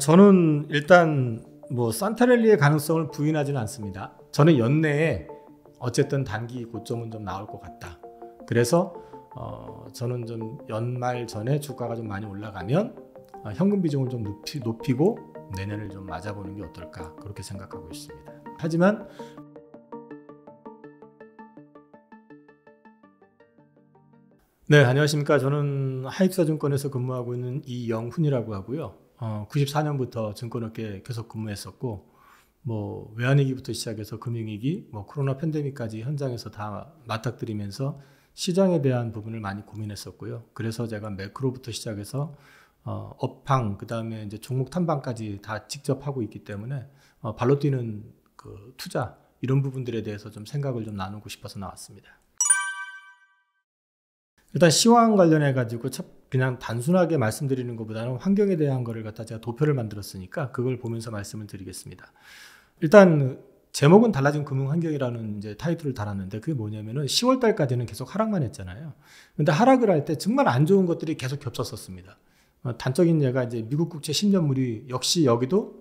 저는 일단 뭐 산타랠리의 가능성을 부인하지는 않습니다. 저는 연내에 어쨌든 단기 고점은 좀 나올 것 같다. 그래서 저는 좀 연말 전에 주가가 좀 많이 올라가면 현금 비중을 좀 높이고 내년을 좀 맞아보는 게 어떨까 그렇게 생각하고 있습니다. 하지만 네, 안녕하십니까. 저는 하익사증권에서 근무하고 있는 이영훈이라고 하고요. 94년부터 증권업계에 계속 근무했었고, 뭐 외환위기부터 시작해서 금융위기, 뭐 코로나 팬데믹까지 현장에서 다 맞닥뜨리면서 시장에 대한 부분을 많이 고민했었고요. 그래서 제가 매크로부터 시작해서 업황, 그 다음에 이제 종목 탐방까지 다 직접 하고 있기 때문에 발로 뛰는 그 투자 이런 부분들에 대해서 좀 생각을 좀 나누고 싶어서 나왔습니다. 일단 시황 관련해 가지고 그냥 단순하게 말씀드리는 것보다는 환경에 대한 거를 갖다 제가 도표를 만들었으니까 그걸 보면서 말씀을 드리겠습니다. 일단 제목은 달라진 금융 환경이라는 이제 타이틀을 달았는데 그게 뭐냐면은 10월 달까지는 계속 하락만 했잖아요. 근데 하락을 할 때 정말 안 좋은 것들이 계속 겹쳤었습니다. 단적인 예가 이제 미국 국채 10년물이 역시 여기도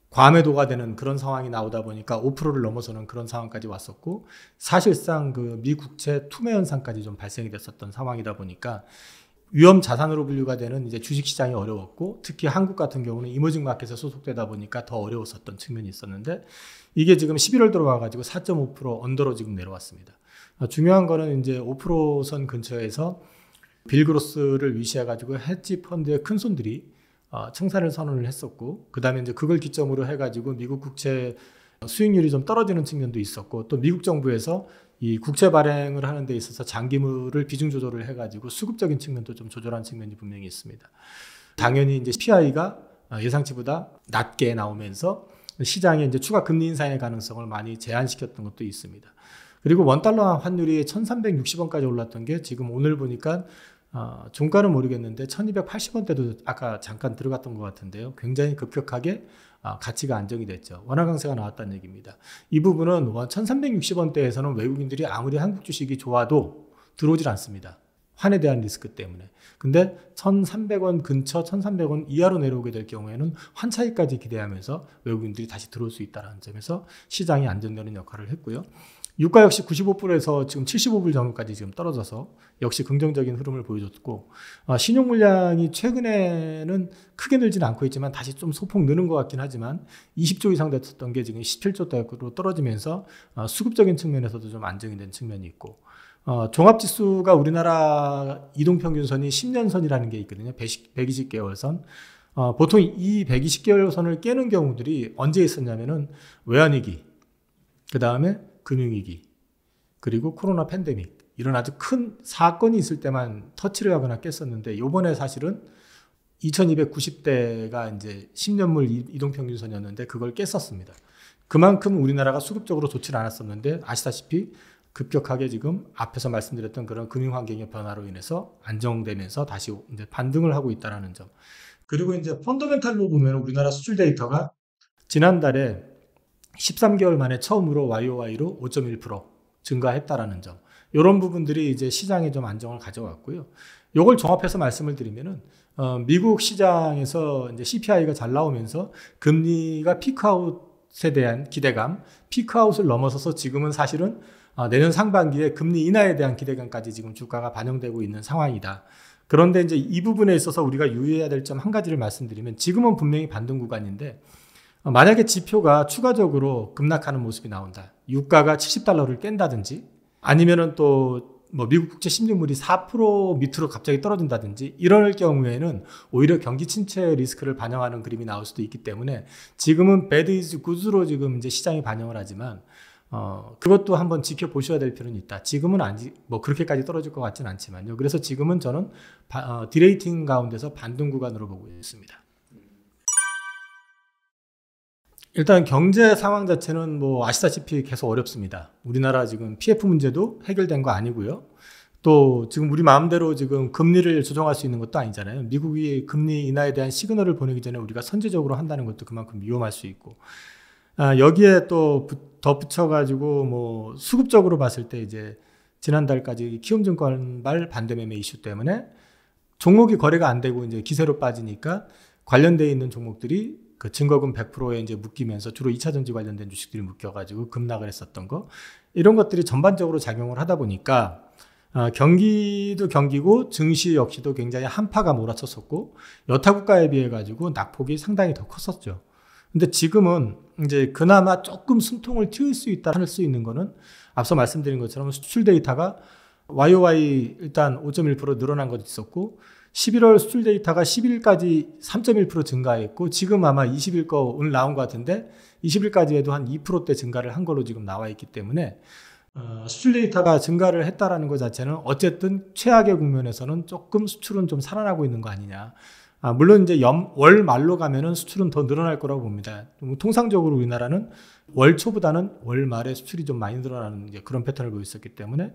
과매도가 되는 그런 상황이 나오다 보니까 5%를 넘어서는 그런 상황까지 왔었고, 사실상 그 미국채 투매 현상까지 좀 발생이 됐었던 상황이다 보니까 위험 자산으로 분류가 되는 이제 주식 시장이 어려웠고, 특히 한국 같은 경우는 이머징 마켓에 소속되다 보니까 더 어려웠었던 측면이 있었는데, 이게 지금 11월 들어와 가지고 4.5% 언더로 지금 내려왔습니다. 중요한 거는 이제 5%선 근처에서 빌그로스를 위시해 가지고 헤지 펀드의 큰 손들이 청산을 선언을 했었고, 그 다음에 이제 그걸 기점으로 해가지고 미국 국채 수익률이 좀 떨어지는 측면도 있었고, 또 미국 정부에서 이 국채 발행을 하는 데 있어서 장기물을 비중 조절을 해가지고 수급적인 측면도 좀 조절한 측면이 분명히 있습니다. 당연히 이제 CPI가 예상치보다 낮게 나오면서 시장에 이제 추가 금리 인상의 가능성을 많이 제한시켰던 것도 있습니다. 그리고 원달러 환율이 1360원까지 올랐던 게 지금 오늘 보니까 종가는 모르겠는데 1280원대도 아까 잠깐 들어갔던 것 같은데요. 굉장히 급격하게 가치가 안정이 됐죠. 원화 강세가 나왔다는 얘기입니다. 이 부분은 1360원대에서는 외국인들이 아무리 한국 주식이 좋아도 들어오질 않습니다. 환에 대한 리스크 때문에. 근데 1300원 근처 1300원 이하로 내려오게 될 경우에는 환 차익까지 기대하면서 외국인들이 다시 들어올 수 있다는 점에서 시장이 안정되는 역할을 했고요. 유가 역시 95불에서 지금 75불 정도까지 지금 떨어져서 역시 긍정적인 흐름을 보여줬고, 신용 물량이 최근에는 크게 늘지는 않고 있지만 다시 좀 소폭 느는 것 같긴 하지만 20조 이상 됐었던 게 지금 17조대로 떨어지면서 수급적인 측면에서도 좀 안정이 된 측면이 있고, 종합지수가 우리나라 이동평균선이 10년선이라는 게 있거든요. 120개월 선. 보통 이 120개월 선을 깨는 경우들이 언제 있었냐면은 외환위기, 그 다음에 금융위기, 그리고 코로나 팬데믹, 이런 아주 큰 사건이 있을 때만 터치를 하거나 깼었는데, 요번에 사실은 2290대가 이제 10년물 이동평균선이었는데 그걸 깼었습니다. 그만큼 우리나라가 수급적으로 좋지는 않았었는데, 아시다시피 급격하게 지금 앞에서 말씀드렸던 그런 금융환경의 변화로 인해서 안정되면서 다시 이제 반등을 하고 있다는 점. 그리고 이제 펀더멘탈로 보면 우리나라 수출 데이터가 지난달에 13개월 만에 처음으로 YOY로 5.1% 증가했다라는 점. 이런 부분들이 이제 시장에 좀 안정을 가져왔고요. 이걸 종합해서 말씀을 드리면은, 미국 시장에서 이제 CPI가 잘 나오면서 금리가 피크아웃에 대한 기대감, 피크아웃을 넘어서서 지금은 사실은 내년 상반기에 금리 인하에 대한 기대감까지 지금 주가가 반영되고 있는 상황이다. 그런데 이제 이 부분에 있어서 우리가 유의해야 될 점 한 가지를 말씀드리면, 지금은 분명히 반등 구간인데, 만약에 지표가 추가적으로 급락하는 모습이 나온다. 유가가 70달러를 깬다든지, 아니면은 또 뭐 미국 국채 10년물이 4% 밑으로 갑자기 떨어진다든지, 이럴 경우에는 오히려 경기 침체 리스크를 반영하는 그림이 나올 수도 있기 때문에, 지금은 bad is good로 지금 이제 시장이 반영을 하지만, 그것도 한번 지켜보셔야 될 필요는 있다. 지금은 뭐 그렇게까지 떨어질 것 같지는 않지만요. 그래서 지금은 저는 디레이팅 가운데서 반등 구간으로 보고 있습니다. 일단 경제 상황 자체는 뭐 아시다시피 계속 어렵습니다. 우리나라 지금 PF 문제도 해결된 거 아니고요. 또 지금 우리 마음대로 지금 금리를 조정할 수 있는 것도 아니잖아요. 미국이 금리 인하에 대한 시그널을 보내기 전에 우리가 선제적으로 한다는 것도 그만큼 위험할 수 있고, 여기에 또 덧붙여가지고 뭐 수급적으로 봤을 때 이제 지난달까지 키움증권발 반대매매 이슈 때문에 종목이 거래가 안 되고 이제 기세로 빠지니까 관련돼 있는 종목들이 그 증거금 100%에 이제 묶이면서 주로 2차전지 관련된 주식들이 묶여가지고 급락을 했었던 거, 이런 것들이 전반적으로 작용을 하다 보니까 경기도 경기고 증시 역시도 굉장히 한파가 몰아쳤었고 여타 국가에 비해 가지고 낙폭이 상당히 더 컸었죠. 근데 지금은 이제 그나마 조금 숨통을 틔울 수 있다 할 수 있는 거는 앞서 말씀드린 것처럼 수출 데이터가 YOY 일단 5.1% 늘어난 것도 있었고 11월 수출 데이터가 10일까지 3.1% 증가했고 지금 아마 20일 거 오늘 나온 것 같은데 20일까지에도 한 2%대 증가를 한 걸로 지금 나와 있기 때문에 수출 데이터가 증가를 했다라는 것 자체는 어쨌든 최악의 국면에서는 조금 수출은 좀 살아나고 있는 거 아니냐. 물론 이제 월 말로 가면은 수출은 더 늘어날 거라고 봅니다. 통상적으로 우리나라는 월 초보다는 월 말에 수출이 좀 많이 늘어나는 이제 그런 패턴을 보였었기 때문에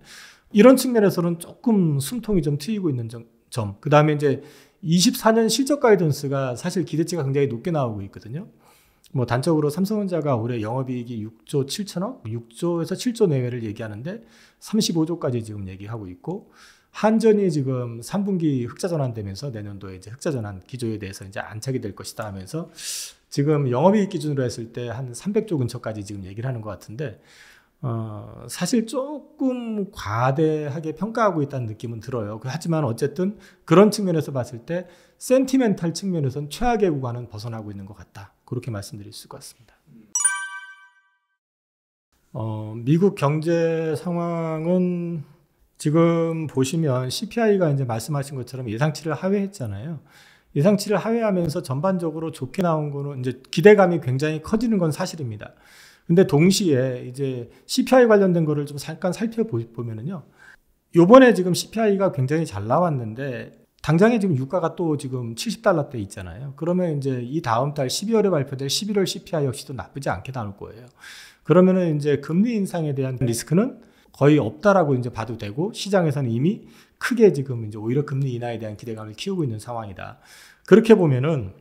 이런 측면에서는 조금 숨통이 좀 트이고 있는 점. 그 다음에 이제 24년 실적 가이던스가 사실 기대치가 굉장히 높게 나오고 있거든요. 뭐 단적으로 삼성전자가 올해 영업이익이 6조 7천억, 6조에서 7조 내외를 얘기하는데 35조까지 지금 얘기하고 있고 한전이 지금 3분기 흑자 전환되면서 내년도에 이제 흑자 전환 기조에 대해서 이제 안착이 될 것이다 하면서 지금 영업이익 기준으로 했을 때 한 300조 근처까지 지금 얘기를 하는 것 같은데 사실 조금 과대하게 평가하고 있다는 느낌은 들어요. 하지만 어쨌든 그런 측면에서 봤을 때 센티멘탈 측면에서는 최악의 구간은 벗어나고 있는 것 같다. 그렇게 말씀드릴 수 있을 것 같습니다. 미국 경제 상황은 지금 보시면 CPI가 이제 말씀하신 것처럼 예상치를 하회했잖아요. 예상치를 하회하면서 전반적으로 좋게 나온 거는 이제 기대감이 굉장히 커지는 건 사실입니다. 근데 동시에 이제 CPI 관련된 거를 좀 잠깐 살펴보면은요. 요번에 지금 CPI가 굉장히 잘 나왔는데 당장에 지금 유가가 또 지금 $70대 있잖아요. 그러면 이제 이 다음 달 12월에 발표될 11월 CPI 역시도 나쁘지 않게 나올 거예요. 그러면은 이제 금리 인상에 대한 리스크는 거의 없다라고 이제 봐도 되고 시장에서는 이미 크게 지금 이제 오히려 금리 인하에 대한 기대감을 키우고 있는 상황이다. 그렇게 보면은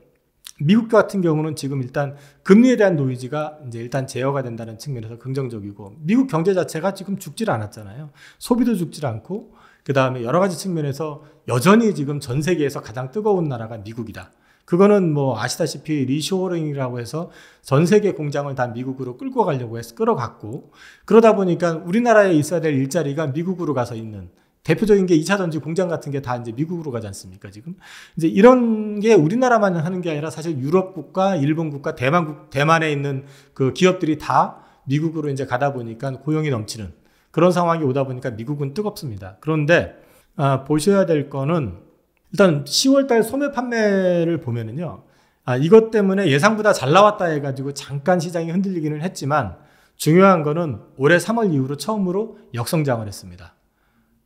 미국 같은 경우는 지금 일단 금리에 대한 노이즈가 이제 일단 제어가 된다는 측면에서 긍정적이고 미국 경제 자체가 지금 죽질 않았잖아요. 소비도 죽질 않고 그 다음에 여러 가지 측면에서 여전히 지금 전 세계에서 가장 뜨거운 나라가 미국이다. 그거는 뭐 아시다시피 리쇼어링이라고 해서 전 세계 공장을 다 미국으로 끌고 가려고 해서 끌어갔고 그러다 보니까 우리나라에 있어야 될 일자리가 미국으로 가서 있는 대표적인 게 2차전지 공장 같은 게 다 이제 미국으로 가지 않습니까, 지금? 이제 이런 게 우리나라만 하는 게 아니라 사실 유럽 국가, 일본 국가, 대만에 있는 그 기업들이 다 미국으로 이제 가다 보니까 고용이 넘치는 그런 상황이 오다 보니까 미국은 뜨겁습니다. 그런데, 보셔야 될 거는 일단 10월달 소매 판매를 보면은요, 이것 때문에 예상보다 잘 나왔다 해가지고 잠깐 시장이 흔들리기는 했지만 중요한 거는 올해 3월 이후로 처음으로 역성장을 했습니다.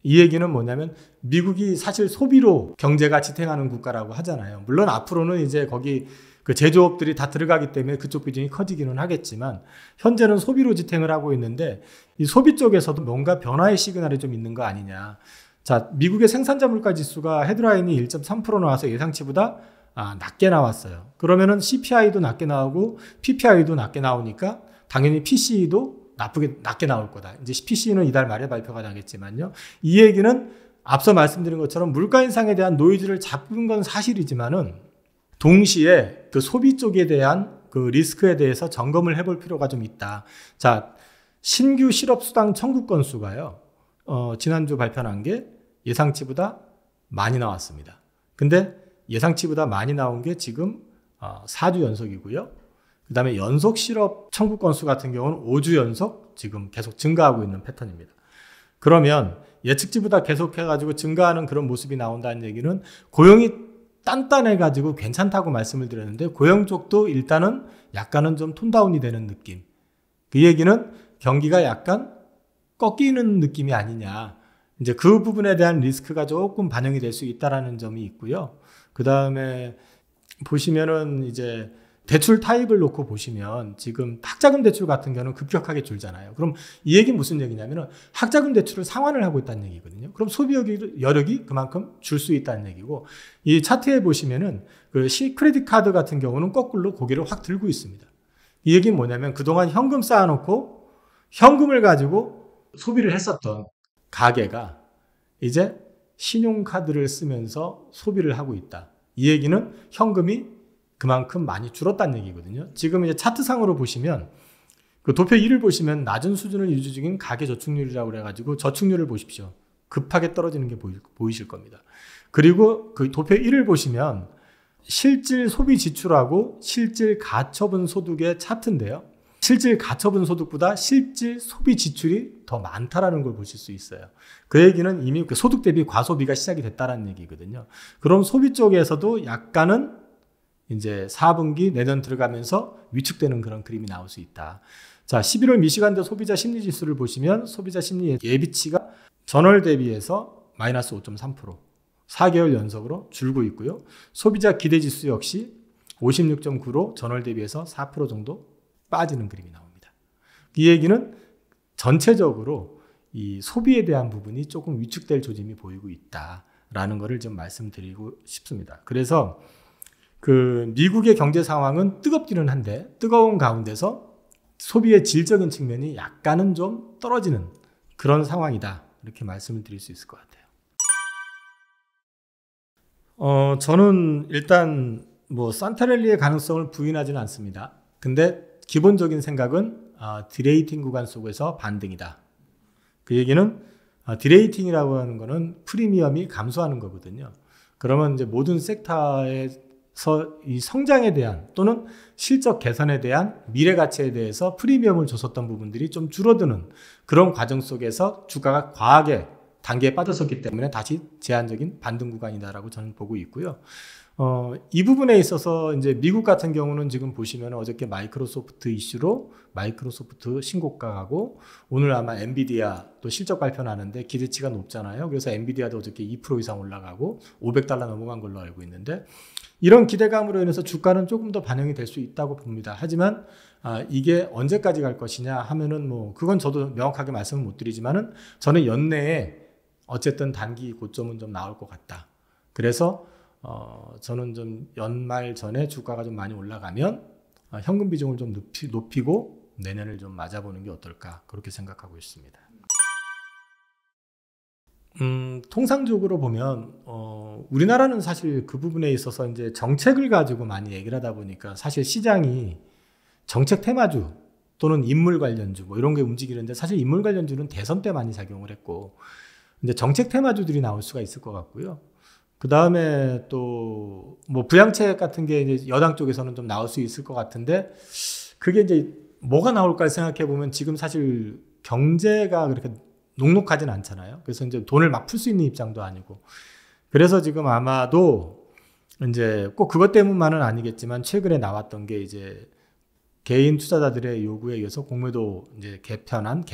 이 얘기는 뭐냐면 미국이 사실 소비로 경제가 지탱하는 국가라고 하잖아요. 물론 앞으로는 이제 거기 그 제조업들이 다 들어가기 때문에 그쪽 비중이 커지기는 하겠지만 현재는 소비로 지탱을 하고 있는데 이 소비 쪽에서도 뭔가 변화의 시그널이 좀 있는 거 아니냐. 자, 미국의 생산자 물가 지수가 헤드라인이 1.3% 나와서 예상치보다 낮게 나왔어요. 그러면은 CPI도 낮게 나오고 PPI도 낮게 나오니까 당연히 PCE도 낮게 나올 거다. 이제 PC는 이달 말에 발표가 나겠지만요. 이 얘기는 앞서 말씀드린 것처럼 물가 인상에 대한 노이즈를 잡은 건 사실이지만은 동시에 그 소비 쪽에 대한 그 리스크에 대해서 점검을 해볼 필요가 좀 있다. 자, 신규 실업수당 청구 건수가요. 지난주 발표한 게 예상치보다 많이 나왔습니다. 근데 예상치보다 많이 나온 게 지금 4주 연속이고요. 그 다음에 연속 실업 청구 건수 같은 경우는 5주 연속 지금 계속 증가하고 있는 패턴입니다. 그러면 예측치보다 계속해가지고 증가하는 그런 모습이 나온다는 얘기는 고용이 단단해가지고 괜찮다고 말씀을 드렸는데 고용 쪽도 일단은 약간은 좀 톤다운이 되는 느낌. 그 얘기는 경기가 약간 꺾이는 느낌이 아니냐. 이제 그 부분에 대한 리스크가 조금 반영이 될 수 있다라는 점이 있고요. 그 다음에 보시면은 이제 대출 타입을 놓고 보시면 지금 학자금 대출 같은 경우는 급격하게 줄잖아요. 그럼 이 얘기는 무슨 얘기냐면은 학자금 대출을 상환을 하고 있다는 얘기거든요. 그럼 소비 여력이 그만큼 줄 수 있다는 얘기고 이 차트에 보시면은 그 크레딧 카드 같은 경우는 거꾸로 고개를 확 들고 있습니다. 이 얘기는 뭐냐면 그동안 현금 쌓아놓고 현금을 가지고 소비를 했었던 가게가 이제 신용카드를 쓰면서 소비를 하고 있다. 이 얘기는 현금이 그만큼 많이 줄었다는 얘기거든요. 지금 이제 차트상으로 보시면 그 도표 1을 보시면 낮은 수준을 유지 중인 가계 저축률이라고 그래가지고 저축률을 보십시오. 급하게 떨어지는 게 보이실 겁니다. 그리고 그 도표 1을 보시면 실질 소비 지출하고 실질 가처분 소득의 차트인데요. 실질 가처분 소득보다 실질 소비 지출이 더 많다라는 걸 보실 수 있어요. 그 얘기는 이미 그 소득 대비 과소비가 시작이 됐다라는 얘기거든요. 그럼 소비 쪽에서도 약간은 이제 4분기 내년 들어가면서 위축되는 그런 그림이 나올 수 있다. 자, 11월 미시간대 소비자 심리 지수를 보시면 소비자 심리 예비치가 전월 대비해서 마이너스 5.3%, 4개월 연속으로 줄고 있고요. 소비자 기대 지수 역시 56.9로 전월 대비해서 4% 정도 빠지는 그림이 나옵니다. 이 얘기는 전체적으로 이 소비에 대한 부분이 조금 위축될 조짐이 보이고 있다라는 것을 좀 말씀드리고 싶습니다. 그래서 그 미국의 경제 상황은 뜨겁기는 한데 뜨거운 가운데서 소비의 질적인 측면이 약간은 좀 떨어지는 그런 상황이다. 이렇게 말씀을 드릴 수 있을 것 같아요. 저는 일단 뭐 산타랠리의 가능성을 부인하지는 않습니다. 근데 기본적인 생각은 디레이팅 구간 속에서 반등이다. 그 얘기는 디레이팅이라고 하는 거는 프리미엄이 감소하는 거거든요. 그러면 이제 모든 섹터에서 이 성장에 대한 또는 실적 개선에 대한 미래 가치에 대해서 프리미엄을 줬었던 부분들이 좀 줄어드는 그런 과정 속에서 주가가 과하게 단계에 빠졌었기 때문에 다시 제한적인 반등 구간이다라고 저는 보고 있고요. 이 부분에 있어서 이제 미국 같은 경우는 지금 보시면 어저께 마이크로소프트 이슈로 마이크로소프트 신고가하고 오늘 아마 엔비디아 또 실적 발표 나는데 기대치가 높잖아요. 그래서 엔비디아도 어저께 2% 이상 올라가고 $500 넘어간 걸로 알고 있는데 이런 기대감으로 인해서 주가는 조금 더 반영이 될 수 있다고 봅니다. 하지만 이게 언제까지 갈 것이냐 하면은 뭐 그건 저도 명확하게 말씀을 못 드리지만은 저는 연내에 어쨌든 단기 고점은 좀 나올 것 같다. 그래서 저는 좀 연말 전에 주가가 좀 많이 올라가면 현금 비중을 좀 높이고 내년을 좀 맞아보는 게 어떨까 그렇게 생각하고 있습니다. 통상적으로 보면 우리나라는 사실 그 부분에 있어서 이제 정책을 가지고 많이 얘기를 하다 보니까 사실 시장이 정책 테마주 또는 인물 관련주 뭐 이런 게 움직이는데 사실 인물 관련주는 대선 때 많이 작용을 했고 이제 정책 테마주들이 나올 수가 있을 것 같고요. 그 다음에 또 뭐 부양책 같은 게 이제 여당 쪽에서는 좀 나올 수 있을 것 같은데 그게 이제 뭐가 나올까 생각해 보면 지금 사실 경제가 그렇게 녹록하진 않잖아요. 그래서 이제 돈을 막 풀 수 있는 입장도 아니고 그래서 지금 아마도 이제 꼭 그것 때문만은 아니겠지만 최근에 나왔던 게 이제 개인 투자자들의 요구에 의해서 공매도 이제 개선안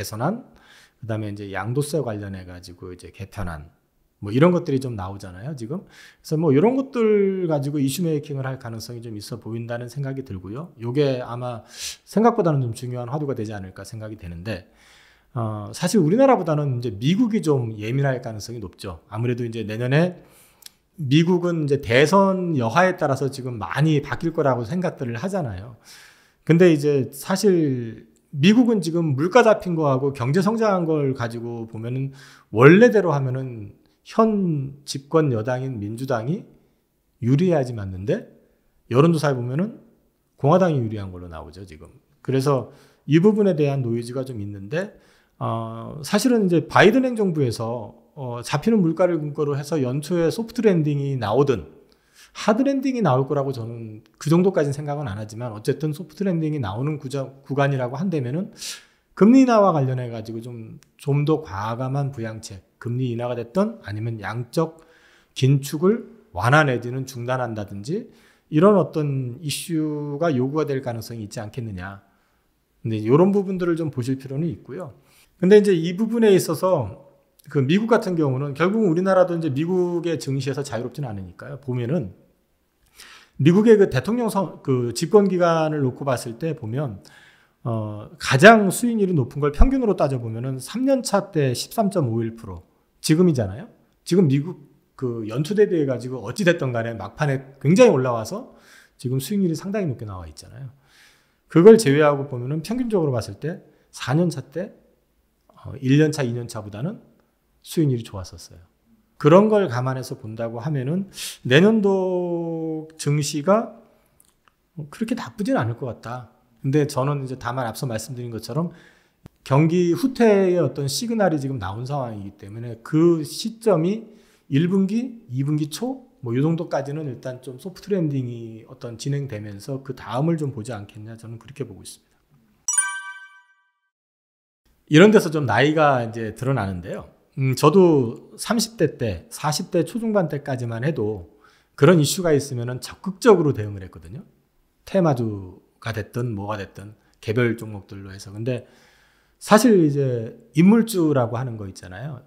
그다음에 이제 양도세 관련해 가지고 이제 개편안 뭐 이런 것들이 좀 나오잖아요, 지금. 그래서 뭐 이런 것들 가지고 이슈 메이킹을 할 가능성이 좀 있어 보인다는 생각이 들고요. 요게 아마 생각보다는 좀 중요한 화두가 되지 않을까 생각이 되는데 사실 우리나라보다는 이제 미국이 좀 예민할 가능성이 높죠. 아무래도 이제 내년에 미국은 이제 대선 여하에 따라서 지금 많이 바뀔 거라고 생각들을 하잖아요. 근데 이제 사실 미국은 지금 물가 잡힌 거하고 경제 성장한 걸 가지고 보면은 원래대로 하면은 현 집권 여당인 민주당이 유리해야지 맞는데 여론조사에 보면은 공화당이 유리한 걸로 나오죠, 지금. 그래서 이 부분에 대한 노이즈가 좀 있는데 사실은 이제 바이든 행정부에서 잡히는 물가를 근거로 해서 연초에 소프트 랜딩이 나오든 하드 랜딩이 나올 거라고 저는 그 정도까지는 생각은 안 하지만 어쨌든 소프트 랜딩이 나오는 구간이라고 한다면은 금리 인하와 관련해 가지고 좀 더 과감한 부양책, 금리 인하가 됐던 아니면 양적 긴축을 완화 내지는 중단한다든지 이런 어떤 이슈가 요구가 될 가능성이 있지 않겠느냐. 근데 이런 부분들을 좀 보실 필요는 있고요. 근데 이제 이 부분에 있어서 그 미국 같은 경우는 결국 우리나라도 이제 미국의 증시에서 자유롭지는 않으니까요. 보면은 미국의 그 대통령 그 집권 기간을 놓고 봤을 때 보면 가장 수익률이 높은 걸 평균으로 따져 보면은 3년 차 때 13.51% 지금이잖아요. 지금 미국 그 연초 대비해 가지고 어찌 됐든 간에 막판에 굉장히 올라와서 지금 수익률이 상당히 높게 나와 있잖아요. 그걸 제외하고 보면은 평균적으로 봤을 때 4년 차 때 1년 차, 2년 차보다는 수익률이 좋았었어요. 그런 걸 감안해서 본다고 하면은 내년도 증시가 그렇게 나쁘진 않을 것 같다. 근데 저는 이제 다만 앞서 말씀드린 것처럼 경기 후퇴의 어떤 시그널이 지금 나온 상황이기 때문에 그 시점이 1분기, 2분기 초, 뭐 이 정도까지는 일단 좀 소프트 랜딩이 어떤 진행되면서 그 다음을 좀 보지 않겠냐, 저는 그렇게 보고 있습니다. 이런 데서 좀 나이가 이제 드러나는데요. 저도 30대 때, 40대 초중반 때까지만 해도 그런 이슈가 있으면은 적극적으로 대응을 했거든요. 테마주가 됐든 뭐가 됐든 개별 종목들로 해서. 근데 사실 이제 인물주라고 하는 거 있잖아요.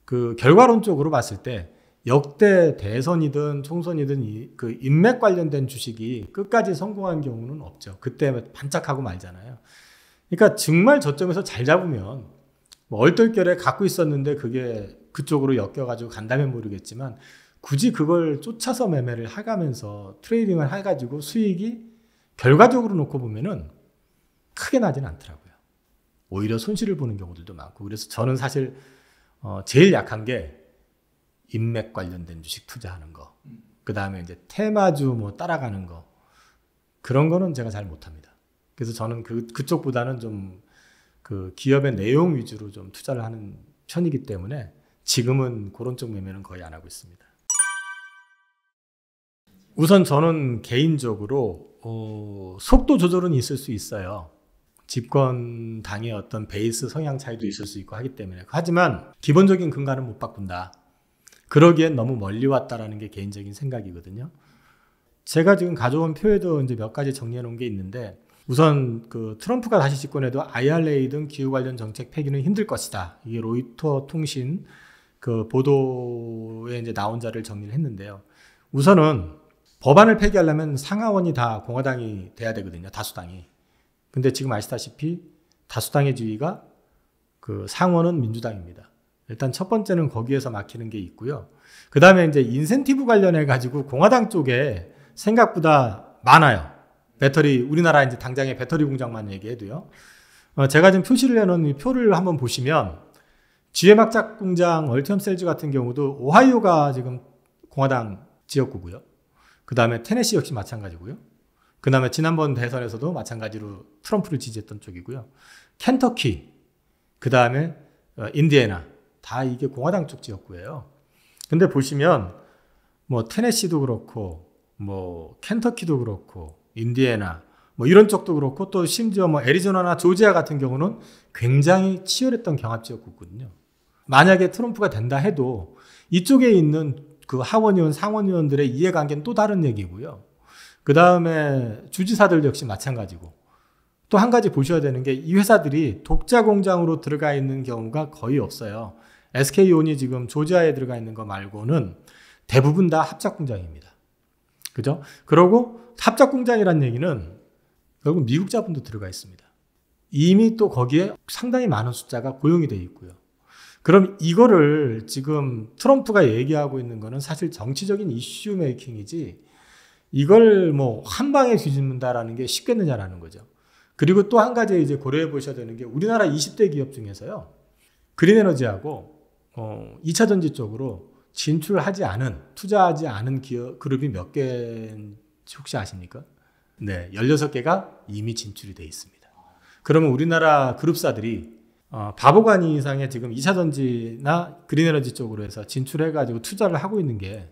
그 결과론적으로 봤을 때 역대 대선이든 총선이든 그 인맥 관련된 주식이 끝까지 성공한 경우는 없죠. 그때 반짝하고 말잖아요. 그러니까 정말 저점에서 잘 잡으면 뭐 얼떨결에 갖고 있었는데 그게 그쪽으로 엮여가지고 간다면 모르겠지만 굳이 그걸 쫓아서 매매를 해가면서 트레이딩을 해가지고 수익이 결과적으로 놓고 보면은 크게 나지는 않더라고요. 오히려 손실을 보는 경우들도 많고. 그래서 저는 사실 제일 약한 게 인맥 관련된 주식 투자하는 거, 그 다음에 이제 테마주 뭐 따라가는 거, 그런 거는 제가 잘 못합니다. 그래서 저는 그쪽보다는 좀 그 기업의 내용 위주로 좀 투자를 하는 편이기 때문에 지금은 그런 쪽 매매는 거의 안 하고 있습니다. 우선 저는 개인적으로 속도 조절은 있을 수 있어요. 집권 당의 어떤 베이스 성향 차이도 있을 수 있고 하기 때문에. 하지만 기본적인 근간은 못 바꾼다. 그러기엔 너무 멀리 왔다라는 게 개인적인 생각이거든요. 제가 지금 가져온 표에도 이제 몇 가지 정리해 놓은 게 있는데, 우선 그 트럼프가 다시 집권해도 IRA 등 기후 관련 정책 폐기는 힘들 것이다. 이게 로이터 통신 그 보도에 이제 나온 자를 정리를 했는데요. 우선은 법안을 폐기하려면 상하원이 다 공화당이 돼야 되거든요. 다수당이. 근데 지금 아시다시피 다수당의 지위가 그 상원은 민주당입니다. 일단 첫 번째는 거기에서 막히는 게 있고요. 그 다음에 이제 인센티브 관련해 가지고 공화당 쪽에 생각보다 많아요. 배터리, 우리나라 이제 당장의 배터리 공장만 얘기해도요. 제가 지금 표시를 해놓은 이 표를 한번 보시면 GM학작 공장 얼티엄셀즈 같은 경우도 오하이오가 지금 공화당 지역구고요. 그 다음에 테네시 역시 마찬가지고요. 그 다음에 지난번 대선에서도 마찬가지로 트럼프를 지지했던 쪽이고요. 켄터키, 그 다음에 인디애나, 다 이게 공화당 쪽 지역구예요. 근데 보시면 뭐 테네시도 그렇고 뭐 켄터키도 그렇고 인디애나 뭐 이런 쪽도 그렇고 또 심지어 뭐 애리조나나 조지아 같은 경우는 굉장히 치열했던 경합 지역구거든요. 만약에 트럼프가 된다 해도 이쪽에 있는 그 하원의원, 상원의원들의 이해관계는 또 다른 얘기고요. 그 다음에 주지사들 역시 마찬가지고. 또 한 가지 보셔야 되는 게 이 회사들이 독자 공장으로 들어가 있는 경우가 거의 없어요. SK온이 지금 조지아에 들어가 있는 거 말고는 대부분 다 합작 공장입니다. 그죠? 그리고 합작 공장이란 얘기는 결국 미국 자본도 들어가 있습니다. 이미 또 거기에 상당히 많은 숫자가 고용이 되어 있고요. 그럼 이거를 지금 트럼프가 얘기하고 있는 거는 사실 정치적인 이슈 메이킹이지 이걸 뭐 한 방에 뒤집는다라는 게 쉽겠느냐라는 거죠. 그리고 또 한 가지 이제 고려해 보셔야 되는 게 우리나라 20대 기업 중에서요. 그린에너지하고 2차 전지 쪽으로 진출하지 않은, 투자하지 않은 기업 그룹이 몇 개인지 혹시 아십니까? 네, 16개가 이미 진출이 돼 있습니다. 그러면 우리나라 그룹사들이 바보가니 이상의 지금 2차 전지나 그린에너지 쪽으로 해서 진출해가지고 투자를 하고 있는 게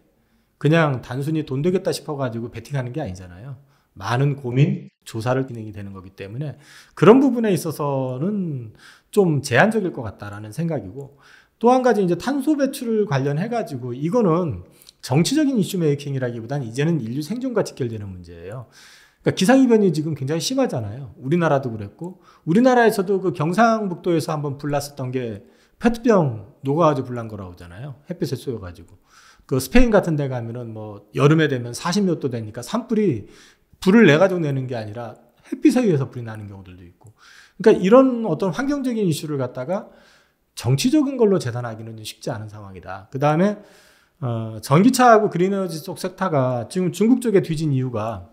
그냥 단순히 돈 되겠다 싶어가지고 베팅하는 게 아니잖아요. 많은 고민, 조사를 진행이 되는 거기 때문에 그런 부분에 있어서는 좀 제한적일 것 같다라는 생각이고, 또 한 가지 이제 탄소 배출을 관련해가지고 이거는 정치적인 이슈 메이킹이라기보다는 이제는 인류 생존과 직결되는 문제예요. 그러니까 기상이변이 지금 굉장히 심하잖아요. 우리나라도 그랬고, 우리나라에서도 그 경상북도에서 한번 불났었던 게 페트병 녹아가지고 불난 거라고 하잖아요. 햇빛에 쏘여가지고. 그 스페인 같은 데 가면은 뭐 여름에 되면 40몇 도 되니까 산불이 불을 내가지고 내는 게 아니라 햇빛에 의해서 불이 나는 경우들도 있고. 그러니까 이런 어떤 환경적인 이슈를 갖다가 정치적인 걸로 재단하기는 쉽지 않은 상황이다. 그 다음에 전기차하고 그린에너지 쪽 섹터가 지금 중국 쪽에 뒤진 이유가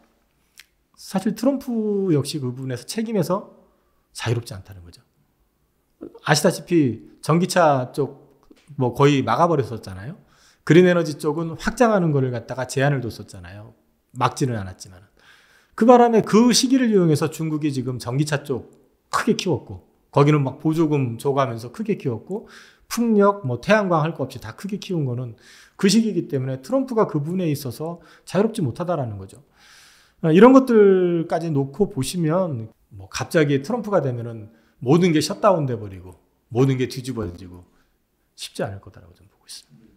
사실 트럼프 역시 그 부분에서 책임에서 자유롭지 않다는 거죠. 아시다시피 전기차 쪽 뭐 거의 막아버렸었잖아요. 그린에너지 쪽은 확장하는 거를 갖다가 제한을 뒀었잖아요. 막지는 않았지만. 그 바람에 그 시기를 이용해서 중국이 지금 전기차 쪽 크게 키웠고, 거기는 막 보조금 줘가면서 크게 키웠고, 풍력, 뭐 태양광 할 거 없이 다 크게 키운 거는 그 시기이기 때문에 트럼프가 그 부분에 있어서 자유롭지 못하다라는 거죠. 이런 것들까지 놓고 보시면 뭐 갑자기 트럼프가 되면은 모든 게 셧다운 돼 버리고 모든 게 뒤집어지고 쉽지 않을 거다라고 좀 보고 있습니다.